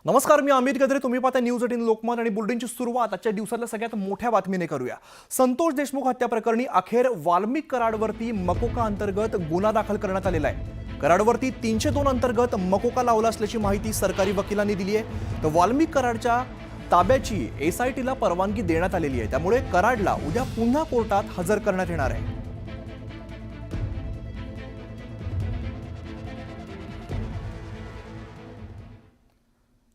नमस्कार, मी अमित गद्रे. तुम्ही पाहता न्यूज 18 लोकमत आणि बुलेटिनची सुरुवात आजच्या दिवसातल्या सगळ्यात मोठ्या बातमीने करूया. संतोष देशमुख हत्या प्रकरणी अखेर वाल्मिक कराडवरती मकोका अंतर्गत गुन्हा दाखल करण्यात आलेला आहे. कराडवरती 302 अंतर्गत मकोका लावला असल्याची माहिती सरकारी वकिलांनी दिली आहे. तर वाल्मिक कराडच्या ताब्याची एसआयटीला परवानगी देण्यात आलेली आहे. त्यामुळे कराडला उद्या पुन्हा कोर्टात हजर करण्यात येणार आहे.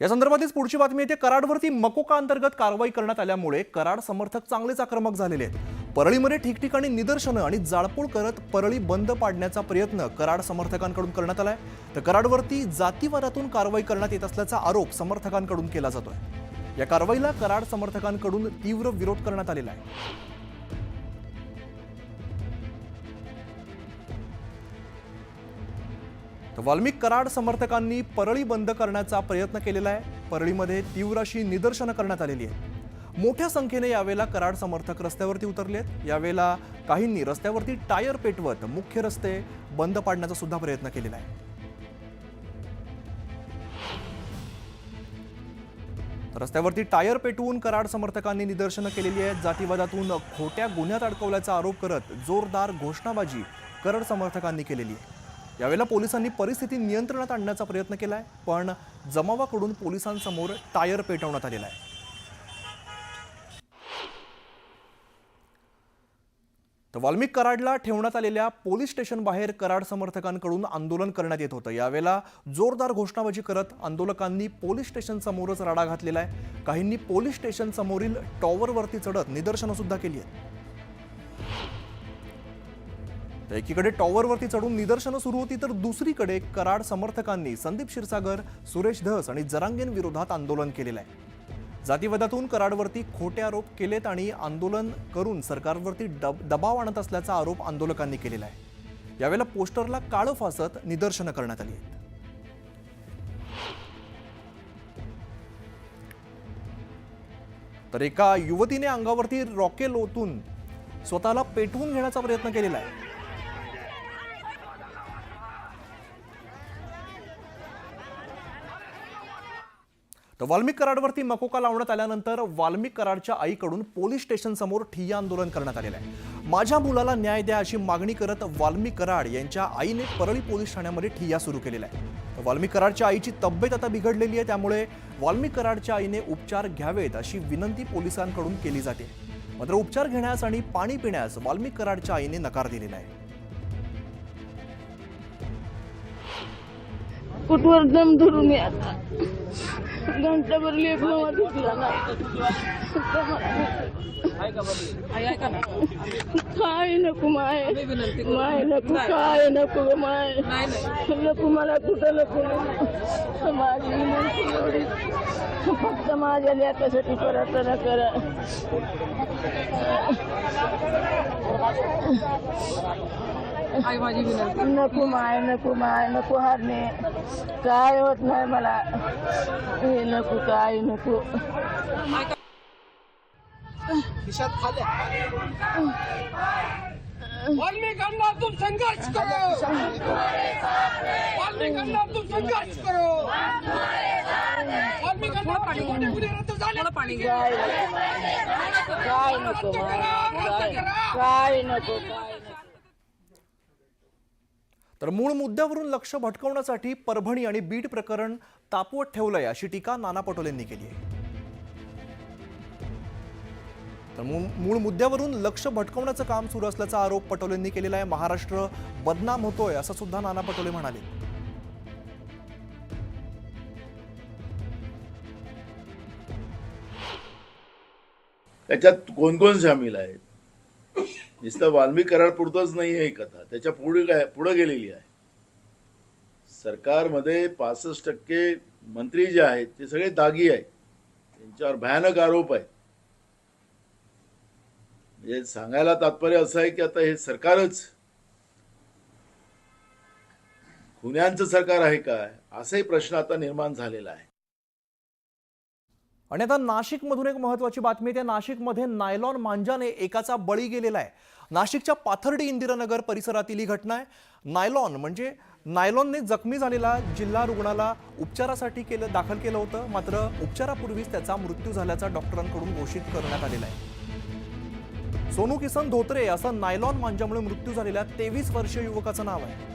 या संदर्भातच पुढची बातमी येते. कराडवरती मकोका अंतर्गत कारवाई करण्यात आल्यामुळे कराड समर्थक चांगलेच आक्रमक झालेले आहेत. परळीमध्ये ठिकठिकाणी निदर्शनं आणि जाळपोळ करत परळी बंद पाडण्याचा प्रयत्न कराड समर्थकांकडून करण्यात आलाय. तर कराडवरती जातीवादातून कारवाई करण्यात येत असल्याचा आरोप समर्थकांकडून केला जातोय. या कारवाईला कराड समर्थकांकडून तीव्र विरोध करण्यात आलेला आहे. वाल्मिक कराड समर्थकांनी परळी बंद करण्याचा प्रयत्न केलेला आहे. परळीमध्ये तीव्र अशी निदर्शनं करण्यात आलेली आहेत. मोठ्या संख्येने यावेळेला कराड समर्थक रस्त्यावरती उतरलेत. यावेळेला काहींनी रस्त्यावरती टायर पेटवत मुख्य रस्ते बंद पाडण्याचा सुद्धा प्रयत्न केलेला आहे. रस्त्यावरती टायर पेटवून कराड समर्थकांनी निदर्शनं केलेली आहेत. जातीवादातून खोट्या गुन्ह्यात अडकवल्याचा आरोप करत जोरदार घोषणाबाजी कराड समर्थकांनी केलेली आहे. यावेळेला पोलिसांनी परिस्थिती नियंत्रणात आणण्याचा प्रयत्न केलाय, पण जमावाकडून पोलिसांसमोर टायर पेटवण्यात आलेला आहे. तर वाल्मिक कराडला ठेवण्यात आलेल्या पोलीस स्टेशन बाहेर कराड समर्थकांकडून आंदोलन करण्यात येत होतं. यावेळेला जोरदार घोषणाबाजी करत आंदोलकांनी पोलीस स्टेशन समोरच राडा घातलेला आहे. काहींनी पोलीस स्टेशन समोरील टॉवरवरती चढत निदर्शनं सुद्धा केली आहेत. एकीकडे टॉवरवरती चढून निदर्शनं सुरू होती, तर दुसरीकडे कराड समर्थकांनी संदीप क्षीरसागर, सुरेश धस आणि जरांगें विरोधात आंदोलन केलेलं आहे. जातीवादातून कराडवरती खोटे आरोप केलेत आणि आंदोलन करून सरकारवरती दबाव आणत असल्याचा आरोप आंदोलकांनी केलेला आहे. यावेळेला पोस्टरला काळं फासत निदर्शनं करण्यात आली आहेत. तर एका युवतीने अंगावरती रॉकेल ओतून स्वतःला पेटवून घेण्याचा प्रयत्न केलेला आहे. तर वाल्मिक कराडवरती मकोका लावण्यात आल्यानंतर वाल्मिक कराडच्या आईकडून पोलीस स्टेशन समोर ठिय्या आंदोलन करण्यात आलेलं आहे. माझ्या मुलाला न्याय द्या अशी मागणी करत वाल्मिक कराड यांच्या आईने परळी पोलीस ठाण्यामध्ये ठिय्या सुरू केलेला आहे. वाल्मिक कराडच्या आईची तब्येत आता बिघडलेली आहे, त्यामुळे वाल्मिक कराडच्या आईने उपचार घ्यावेत अशी विनंती पोलिसांकडून केली जाते. मात्र उपचार घेण्यास आणि पाणी पिण्यास वाल्मिक कराडच्या आईने नकार दिलेला आहे. कुठवर दम धरून मी आता घंटाभर लेखलं वाटला ना. काय नको माय, माय नको, काय नको ग माय, नको मला कुठं नको. माझी विनंती एवढी, फक्त माझ्या लेकासाठी प्रार्थना करा. नको माय, नको माय, नको हारणे, काय होत नाही मला, हे नको, काय नको. वाल्मिकांना तुम संघर्ष करो, वाल्मिकांना तुम संघर्ष करो, वाल्मिकांना पाणी पाणी काय नको, काय नको. तर मूळ मुद्द्यावरून लक्ष भटकवण्यासाठी परभणी आणि बीड प्रकरण तापवत ठेवलंय अशी टीका नाना पटोलेंनी केली आहे. तर मूळ मुद्द्यावरून लक्ष भटकवण्याचं काम सुरू असल्याचा आरोप पटोलेंनी केलेला आहे. महाराष्ट्र बदनाम होतोय असं सुद्धा नाना पटोले म्हणाले. त्याच्यात कोण कोण सामील आहेत? नुसतं वाल्मिक कराड पुरतच नाही आहे कथा, त्याच्या पुढे गेलेली आहे. सरकारमध्ये 65% मंत्री जे आहेत ते सगळे दागी आहेत. त्यांच्यावर भयानक आरोप आहेत. म्हणजे सांगायला तात्पर्य असं आहे की आता हे सरकारच खुन्यांचं सरकार आहे काय, असाही प्रश्न आता निर्माण झालेला आहे. आणि आता नाशिकमधून एक महत्त्वाची बातमी आहे. नाशिकमध्ये नायलॉन मांजाने एकाचा बळी गेलेला आहे. नाशिकच्या पाथर्डी इंदिरानगर परिसरातील ही घटना आहे. नायलॉनने जखमी झालेला जिल्हा रुग्णाला उपचारासाठी दाखल केलं होतं. मात्र उपचारापूर्वीच त्याचा मृत्यू झाल्याचा डॉक्टरांकडून घोषित करण्यात आलेला आहे. सोनू किसन धोत्रे असं नायलॉन मांजामुळे मृत्यू झालेल्या 23 वर्षीय युवकाचं नाव आहे.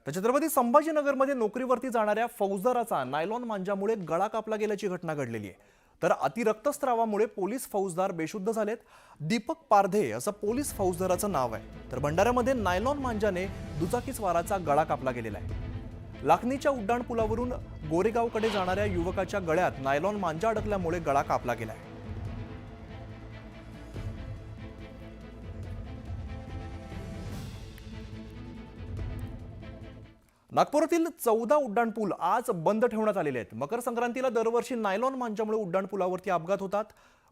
तर छत्रपती संभाजीनगरमध्ये नोकरीवरती जाणाऱ्या फौजदाराचा नायलॉन मांजामुळे गळा कापला गेल्याची घटना घडलेली आहे. तर अतिरक्तस्रावामुळे पोलीस फौजदार बेशुद्ध झालेत. दीपक पारधे असं पोलीस फौजदाराचं नाव आहे. तर भंडाऱ्यामध्ये नायलॉन मांजाने दुचाकीस्वाराचा गळा कापला गेलेला आहे. लाखनीच्या उड्डाणपुलावरून गोरेगावकडे जाणाऱ्या युवकाच्या गळ्यात नायलॉन मांजा अडकल्यामुळे गळा कापला गेलाय. नागपुरातील 14 उड्डाणपूल आज बंद ठेवण्यात आलेले आहेत. मकर संक्रांतीला दरवर्षी नायलॉन मांजामुळे उड्डाणपुलावरती अपघात होतात.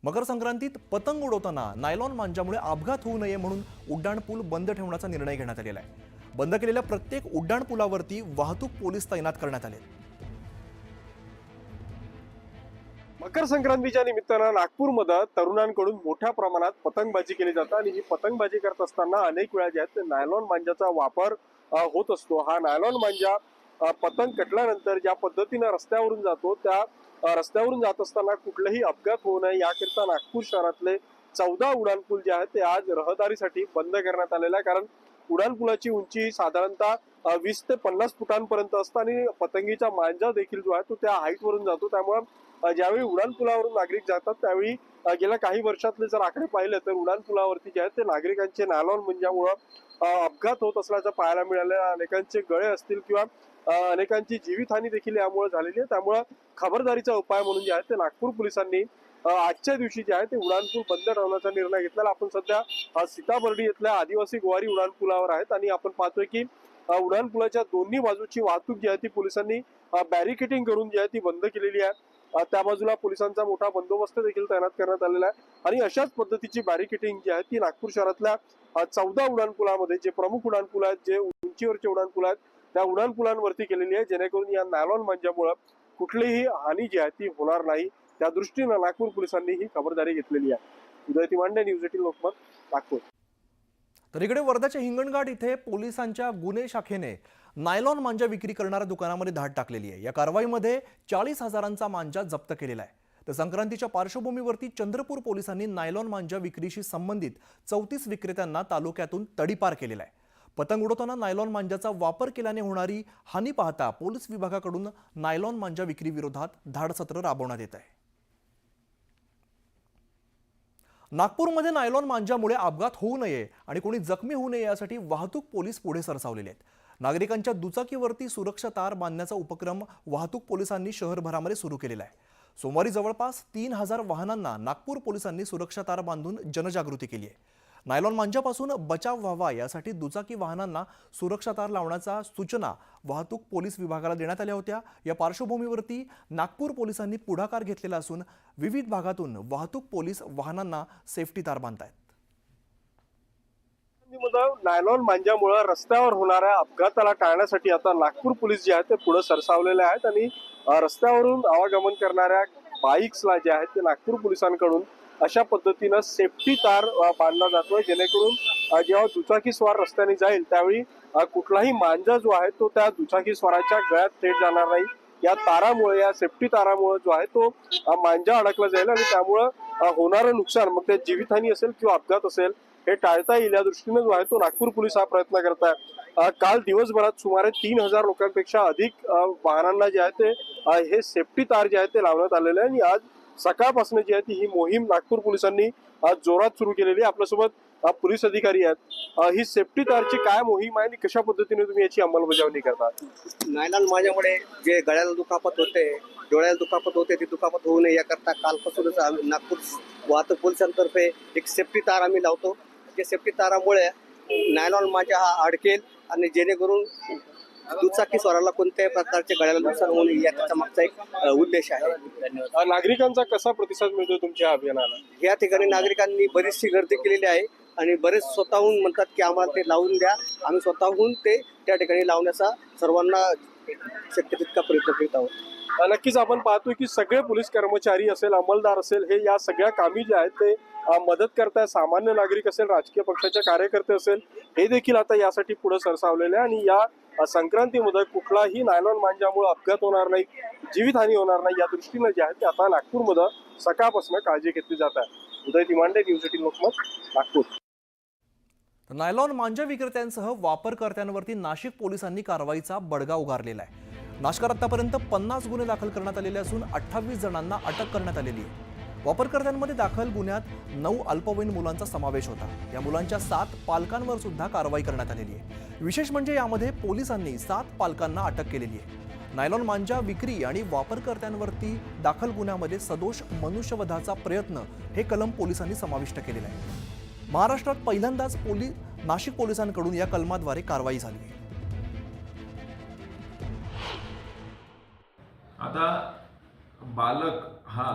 मकर संक्रांतीत पतंग उडवताना नायलॉन मांजामुळे अपघात होऊ नये म्हणून उड्डाणपूल बंद ठेवण्याचा निर्णय घेण्यात आलेला आहे. बंद केलेल्या प्रत्येक उड्डाणपुलावरती वाहतूक पोलीस तैनात करण्यात आले. मकर संक्रांतीच्या निमित्तानं नागपूरमध्ये तरुणांकडून मोठ्या प्रमाणात पतंगबाजी केली जाते आणि ही पतंगबाजी करत असताना अनेक वेळा ज्या आहेत नायलॉन मांजाचा वापर होत असतो. हा नायलॉन मांजा पतंग कटल्यानंतर ज्या पद्धतीने रस्त्यावरून जातो त्या रस्त्यावरून जात असताना कुठलाही अपघात होऊ नये याकरिता नागपूर शहरातले 14 उड्डाणपूल जे आहेत ते आज रहदारीसाठी बंद करण्यात आलेले आहे. कारण उड्डाणपुलाची उंची साधारणतः 20 ते 50 फुटांपर्यंत असतं आणि पतंगीचा मांजा देखील जो आहे तो त्या हाईट वरून जातो. त्यामुळे ज्यावेळी उड्डाणपुलावरून नागरिक जातात त्यावेळी गेल्या काही वर्षातले जर आकडे पाहिले तर उड्डाणपुलावरती जे आहेत ते नागरिकांचे नायलॉन मांजामुळे अपघात होत असल्याचं पाहायला मिळालं. अनेकांचे गळे असतील किंवा अनेकांची जीवितहानी देखील यामुळे झालेली आहे. त्यामुळे खबरदारीचा उपाय म्हणून जे आहे ते नागपूर पोलिसांनी आजच्या दिवशी जे आहे ते उड्डाणपूल बंद ठेवण्याचा निर्णय घेतलेला. आपण सध्या सीताबर्डी इथल्या आदिवासी गोवारी उड्डाणपुलावर आहेत आणि आपण पाहतोय की उड्डाणपुलाच्या दोन्ही बाजूची वाहतूक जी आहे ती पोलिसांनी बॅरिकेटिंग करून जी आहे ती बंद केलेली आहे. त्या बाजूला पोलिसांचा मोठा बंदोबस्त देखील तैनात करण्यात आलेला आहे आणि अशाच पद्धतीची बॅरिकेटिंग जी आहे ती नागपूर शहरातल्या 14 उड्डाणपुलामध्ये जे प्रमुख उड्डाणपूल आहेत, जे उंचीवरचे उड्डाणपूल आहेत त्या उड्डाणपुलांवरती केलेली आहे, जेणेकरून या नायलॉन मांजामुळे कुठलीही हानी जी आहे ती होणार नाही. त्या दृष्टीनं नागपूर पोलिसांनी ही खबरदारी घेतलेली आहे. उदय तिमांडे, न्यूज 18 लोकमत, नागपूर. तर इकडे वर्ध्याच्या हिंगणघाट इथे पोलिसांच्या गुन्हे शाखेने नायलॉन मांजा विक्री करणाऱ्या दुकानामध्ये धाड टाकलेली आहे. या कारवाईमध्ये 40,000चा मांजा जप्त केलेला आहे. तर संक्रांतीच्या पार्श्वभूमीवरती चंद्रपूर पोलिसांनी नायलॉन मांजा विक्रीशी संबंधित 34 विक्रेत्यांना तालुक्यातून तडीपार केलेला आहे. पतंग उडवताना नायलॉन मांजाचा वापर केल्याने होणारी हानी पाहता पोलीस विभागाकडून नायलॉन मांजा विक्री विरोधात धाडसत्र राबवण्यात येत आहे. नागपूरमध्ये नायलॉन मांजामुळे अपघात होऊ नये आणि कोणी जखमी होऊ नये यासाठी वाहतूक पोलीस पुढे सरसावलेले आहेत. नागरिकांच्या दुचाकीवरती सुरक्षा तार बांधण्याचा उपक्रम वाहतूक पोलिसांनी शहरभरामध्ये सुरू केलेला आहे. सोमवारी जवळपास 3000 वाहनांना नागपूर पोलिसांनी सुरक्षा तार बांधून जनजागृती केली आहे. नायलॉन मांजापासून बचाव व्हावा यासाठी दुचाकी वाहनांना सुरक्षा तार लावण्याच्या सूचना वाहतूक पोलीस विभागाला देण्यात आल्या होत्या. या पार्श्वभूमीवरती नागपूर पोलिसांनी पुढाकार घेतलेला असून विविध भागातून वाहतूक पोलीस वाहनांना सेफ्टी तार बांधतायत. नायलॉन मांजामुळे रस्त्यावर होणाऱ्या अपघाताला टाळण्यासाठी आता नागपूर पोलीस जे आहेत ते पुढे सरसावलेले आहेत आणि रस्त्यावरून आवागमन करणाऱ्या बाईक्सला जे आहेत ते नागपूर पोलिसांकडून अशा पद्धतीनं सेफ्टी तार बांधला जातोय, जेणेकरून जेव्हा दुचाकी स्वार रस्त्याने जाईल त्यावेळी कुठलाही मांजा जो आहे तो त्या दुचाकी स्वाराच्या गळ्यात थेट जाणार नाही. या तारामुळे, या सेफ्टी तारामुळे जो आहे तो मांजा अडकला जाईल आणि त्यामुळं होणारं नुकसान, मग ते जीवितहानी असेल किंवा अपघात असेल, हे टाळता येईल. या दृष्टीने जो आहे तो नागपूर पोलीस हा प्रयत्न करत आहे. काल दिवसभरात सुमारे 3000 लोकांपेक्षा अधिक वाहनांना जे आहे ते हे सेफ्टी तार जे आहे ते लावण्यात आलेले आहे आणि आज सकाळपासून जी आहे ती ही मोहीम नागपूर पोलिसांनी आज जोरात सुरू केलेली आहे. आपल्यासोबत पोलीस अधिकारी आहेत. ही सेफ्टी तारची काय मोहीम आहे आणि कशा पद्धतीने तुम्ही याची अंमलबजावणी करता? नायलॉन माझ्यामुळे जे गळ्याला दुखापत होते, डोळ्याला दुखापत होते, ती दुखापत होऊ नये याकरता कालपासूनच आम्ही नागपूर वाहतूक पोलिसांतर्फे एक सेफ्टी तार आम्ही लावतो. जे सेफ्टी तारामुळे नायलॉन माझ्या हा अडकेल आणि जेणेकरून दुचाकी स्वाराला कोणत्याही प्रकारचे गळ्याला नुकसान होऊ नये याचा मागचा एक उद्देश आहे. नागरिकांचा कसा प्रतिसाद मिळतो तुमच्या अभियानाला? या ठिकाणी नागरिकांनी बरीचशी गर्दी केलेली आहे आणि बरेच स्वतःहून म्हणतात की आम्हाला ते लावून द्या. आम्ही स्वतःहून ते त्या ठिकाणी लावण्याचा सर्वांना शक्य तितका प्रयत्न करीत आहोत. नक्कीच आपण पाहतोय की सगळे पोलीस कर्मचारी असेल, अंमलदार असेल, हे या सगळ्या कामी जे आहेत ते मदत करताय. सामान्य नागरिक असेल, राजकीय पक्षाचे कार्यकर्ते असेल, हे देखील आता यासाठी पुढे सरसावलेले आहे. आणि या संक्रांतीमध्ये कुठलाही नायलॉन मांजामुळे अपघात होणार नाही, जीवितहानी होणार नाही, या दृष्टीने जे आहे ते आता नागपूरमध्ये सकाळपासून काळजी घेतली जात आहे. उदय तिमांडे, न्यूज 18 लोकमत, नागपूर. नायलॉन मांजा विक्रेत्यांसह वापरकर्त्यांवरती नाशिक पोलिसांनी कारवाईचा बडगा उगारलेला आहे. नाशकात आतापर्यंत 50 गुन्हे दाखल करण्यात आलेले असून 28 जणांना अटक करण्यात आलेली आहे. वापरकर्त्यांमध्ये दाखल गुन्ह्यात 9 अल्पवयीन मुलांचा समावेश होता. या मुलांच्या 7 पालकांवर सुद्धा कारवाई करण्यात आलेली आहे. विशेष म्हणजे यामध्ये पोलिसांनी 7 पालकांना अटक केलेली आहे. नायलॉन मांजा विक्री आणि वापरकर्त्यांवरती दाखल गुन्ह्यामध्ये सदोष मनुष्यवधाचा प्रयत्न हे कलम पोलिसांनी समाविष्ट केलेलं आहे. महाराष्ट्रात पहिल्यांदाच नाशिक पोलिसांकडून या कलमाद्वारे कारवाई झाली आहे. आता बालक हा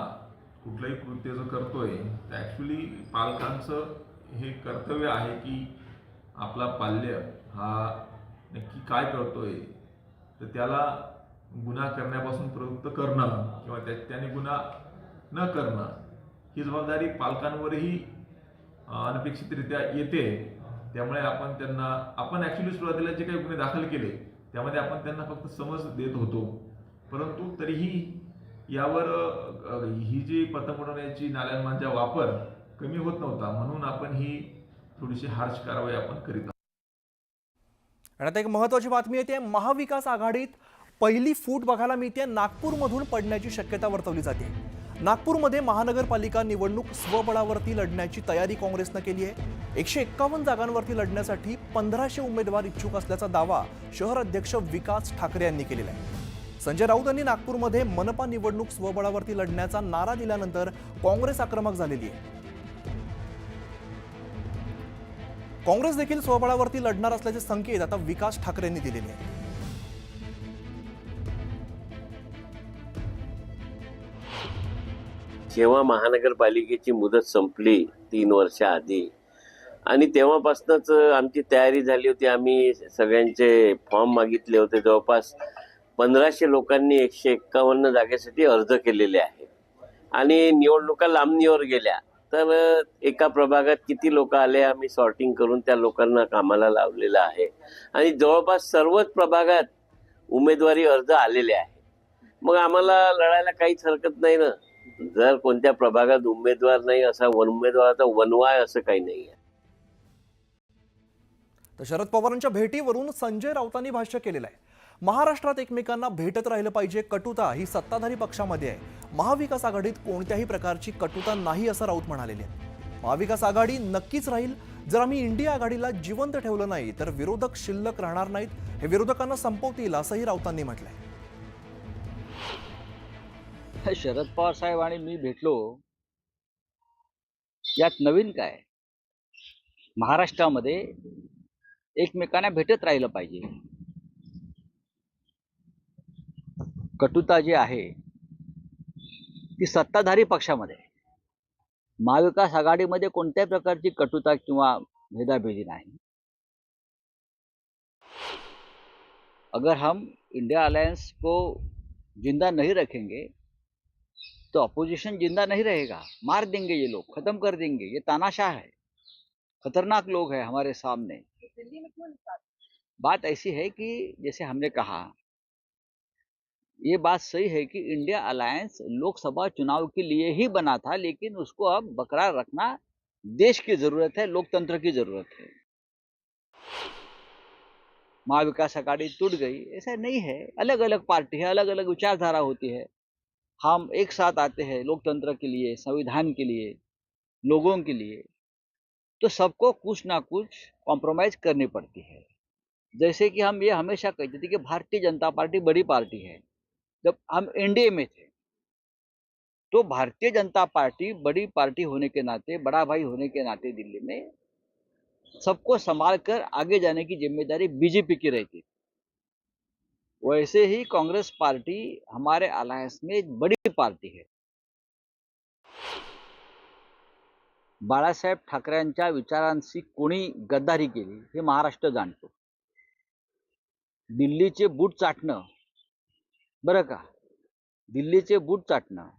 कुठलंही कृत्य जो करतोय तर ॲक्च्युली पालकांचं हे कर्तव्य आहे की आपला पाल्य हा नक्की काय करतोय तर त्याला गुन्हा करण्यापासून प्रवृत्त करणं किंवा त्याने गुन्हा न करणं ही जबाबदारी पालकांवरही अनपेक्षितरित्या येते. त्यामुळे आपण ॲक्च्युली सुरुवातीला जे काही गुन्हे दाखल केले त्यामध्ये आपण त्यांना फक्त समज देत होतो, परंतु तरीही यावर ही जी पतंग उडवण्याची नायलॉन मांजा वापर कमी होत नव्हता, म्हणून आपण ही थोडीशी हार्श कारवाई आपण करीत आहोत. आणि आता एक महत्त्वाची बातमी येते. महाविकास आघाडीत पहिली फूट बघायला मिळते. नागपूरमधून पडण्याची शक्यता वर्तवली जाते. नागपूरमध्ये महानगरपालिका निवडणूक स्वबळावरती लढण्याची तयारी काँग्रेसनं केली आहे. 151 जागांवरती लढण्यासाठी 1500 उमेदवार इच्छुक असल्याचा दावा शहर अध्यक्ष विकास ठाकरे यांनी केलेला आहे. संजय राऊत यांनी नागपूरमध्ये मनपा निवडणूक स्वबळावरती लढण्याचा नारा दिल्यानंतर काँग्रेस आक्रमक झालेली आहे. काँग्रेस देखील स्वबळावरती लढणार असल्याचे संकेत आता विकास ठाकरे यांनी दिलेले आहेत. जेव्हा महानगरपालिकेची मुदत संपली 3 वर्षाआधी आणि तेव्हापासूनच आमची तयारी झाली होती. आम्ही सगळ्यांचे फॉर्म मागितले होते. जवळपास 1500 लोकांनी 151 जागेसाठी अर्ज केलेले आहे आणि निवडणुका लांबणीवर गेल्या तर एका प्रभागात किती लोक आले आम्ही सॉर्टिंग करून त्या लोकांना कामाला लावलेलं आहे आणि जवळपास सर्वच प्रभागात उमेदवारी अर्ज आलेले आहे. मग आम्हाला लढायला काहीच हरकत नाही ना. जर कोणत्या प्रभागात उमेदवार नाही असा उमेदवाराचा वनवाय असं काही नाही आहे. तर शरद पवारांच्या भेटीवरून संजय राऊतांनी भाष्य केलेलं आहे. महाराष्ट्रात एकमेकांना भेटत राहिलं पाहिजे. कटुता ही सत्ताधारी पक्षामध्ये आहे. महाविकास आघाडीत कोणत्याही प्रकारची कटुता नाही असं राऊत म्हणालेले आहेत. महाविकास आघाडी नक्कीच राहील. जर आम्ही इंडिया आघाडीला जिवंत ठेवलं नाही तर विरोधक शिल्लक राहणार नाहीत. हे विरोधकांना संपवतील असंही राऊतांनी म्हटलंय. शरद पवार साहेब आणि मी भेटलो यात नवीन काय. महाराष्ट्रामध्ये एकमेकांना भेटत राहिलं पाहिजे. कटुता जी आहे ती सत्ताधारी पक्षामध्ये, महाविकास आघाडीमध्ये कोणत्याही प्रकारची कटुता किंवा भेदाभेदी नाही. अगर हम इंडिया अलायंस को जिंदा नहीं रखेंगे तो अपोजिशन जिंदा नहीं रहेगा. मार देंगे ये लोग, खत्म कर देंगे. ये तानाशाह है, खतरनाक लोग हैं हमारे सामने. बात ऐसी है कि जैसे हमने कहा, ये बात सही है कि इंडिया अलायंस लोकसभा चुनाव के लिए ही बना था, लेकिन उसको अब बरकरार रखना देश की जरूरत है, लोकतंत्र की जरूरत है. महाविकास आघाड़ी टूट गई ऐसा नहीं है. अलग अलग पार्टी है, अलग अलग विचारधारा होती है. हम एक साथ आते हैं लोकतंत्र के लिए, संविधान के लिए, लोगों के लिए, तो सबको कुछ ना कुछ कॉम्प्रोमाइज करनी पड़ती है. जैसे कि हम ये हमेशा कहते थे कि भारतीय जनता पार्टी बड़ी पार्टी है. जब हम एनडीए में थे तो भारतीय जनता पार्टी बड़ी पार्टी होने के नाते, बड़ा भाई होने के नाते दिल्ली में सबको संभाल कर आगे जाने की जिम्मेदारी बीजेपी की रहती. वैसे ही कांग्रेस पार्टी हमारे अलायंस में एक बड़ी पार्टी है. बाळासाहेब ठाकरेंच्या विचारांशी कोणी गद्दारी केली हे महाराष्ट्र जाणतो. दिल्लीचे बूट चाटणं बरं का, दिल्लीचे बूट चाटणं